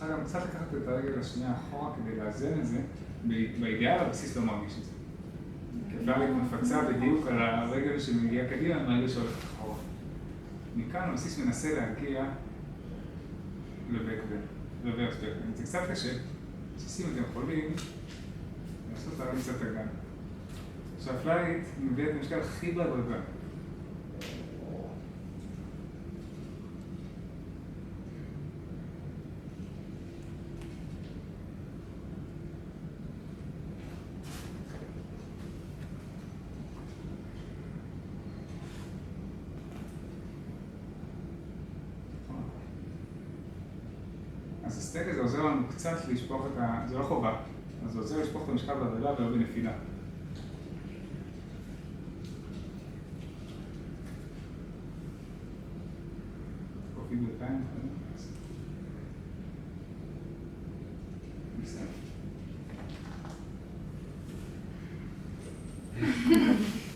צריכה גם קצת לקחת את הרגל השנייה אחורה כדי לאזן את זה, באידיאל הבסיס לא מרגיש את זה. כדלת מפצה בדיוק על הרגל שמגיע קדימה עם הרגל שהולכת אחורה. מכאן הבסיס מנסה להגיע לרוורס בקבן. זה קצת קשה, בסיסים אתם יכולים לעשות להרים קצת אגן. עכשיו פלייט מביא את המשקל הכי בהדרגה. אז הסטייק הזה עוזר לנו קצת לשפוך את ה... זה לא חובה, אז זה עוזר לשפוך את המשקל בהדרגה ולא בנפילה. קופי בינתיים, בסדר.